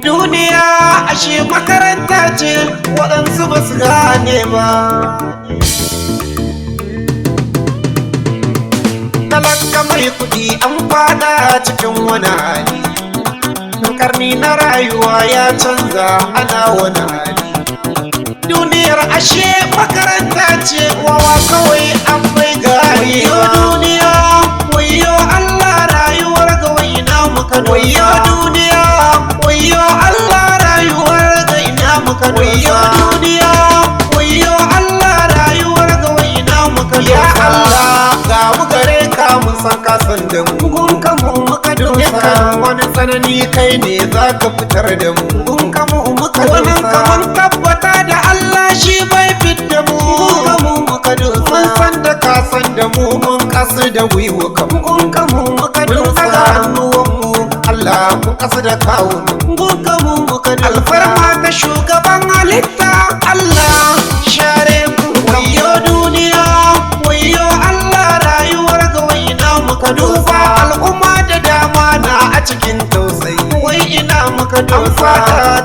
duniya ashe makaranta ce waɗansu ba su gane ba. Talaka mai kuɗi an fada cikin wani hali, karni na rayuwa ya canza ana wani hali. Duniyar ashe makaranta ce wawa kawai an mai gari. Wayo duniya wayo Allah rayuwar ga waina muka dosa. Wayo duniya wayo Allah rayuwar ga ina muka dosa. Wayo duniya wayo Allah rayuwar ga waina muka dosa. Ya Allah ga mu gare ka mun san ka san da mu, gun ka mu muka dosa. Wani tsanani kai ne za ka fitar da mu, gun ka mu muka dosa. Wannan kaman tabbata da Allah shi bai fidda mu, gun ka mu muka dosa. Mun san da ka san da mu mun kasu da gwiwa ka, gun ka mu muka dosa. Mun daga hannuwan mu Allah mun kasu da kawun, gun ka mu muka dosa. Alfarma ta shugaban halitta Allah share mu. Wayo duniya wayo Allah rayuwar ga waina muka dosa. Al'umma da dama na a cikin tausayi, wai ina muka dosa.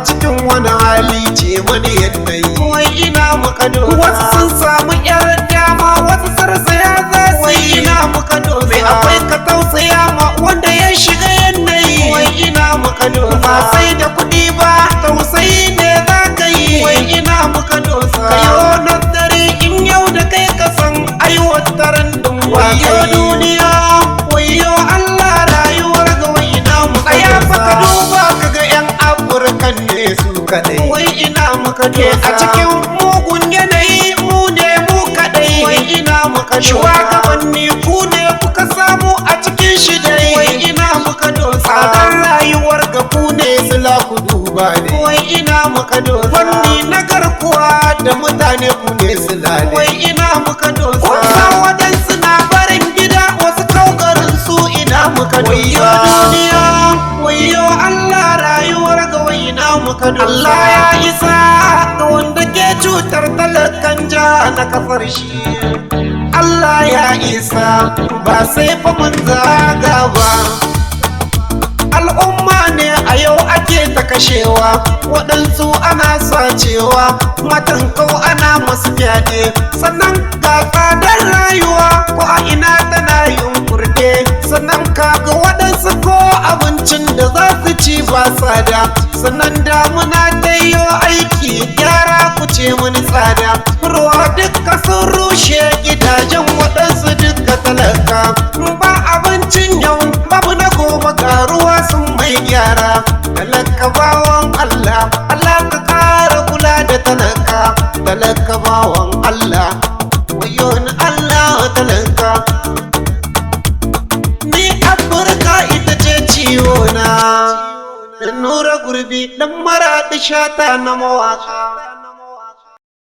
Cikin wani hali ce wani yanayi, wai ina muka dosa. Wasu sun samu yar dama wasu sarsaya za su, wai ina muka dosa. Mai akwai ka tausaya ma wanda ya shiga yanayi, wai ina muka dosa. Ba sai da kuɗi ba tausayi ne za ka yi, wai ina muka dosa. Kayo nazari in yau da kai ka san aiwataran ɗin ba. Wayo duniya wayo Allah rayuwar ga waina muka dosa. Ya faka duba kaga yan Afirkan ne su kaɗai, wai ina muka dosa. A cikin mugun yanayi mu ne mu kaɗai, wai ina muka dosa. Shugabanni ku ne kuka samu a cikin shi dai, wai ina muka dosa. Tsadar rayuwar ga ku ne sila ku duba ne, wai ina muka dosa. Fanni na garkuwa da mutane ku ne sila ne, wai ina muka dosa. Wasa waɗansu na barin gida wasu kaugarin su, ina muka dosa. Wayo duniya wayo Allah rayuwar ga waina muka dosa. Allah ya isa ga wanda ke cutar talakan ja na kafar shi. Allah ya isa ba sai fa mun zaga ba. Al'umma ne a yau ake ta kashewa, waɗansu ana sacewa, matan kau ana masu fyaɗe. Sannan ga tsadar rayuwa ko a ina tana yin kurɗe. Sannan kaga waɗansu ko abincin da za su ci ba tsada. Sannan damuna ta yi aiki gyara ku ce mini tsada. Ruwa duka sun rushe gidajen waɗansu duka talaka. Ba abincin yau babu na gobe ga ruwa sun mai gyara. Talaka bawan Allah Allah ka kara kula da talaka. Talaka bawan Allah wayo ni Allah talaka. Ni Afirka ita ce ciwo na. Nura Gurbi dan Maraɗi Shata na mawaka.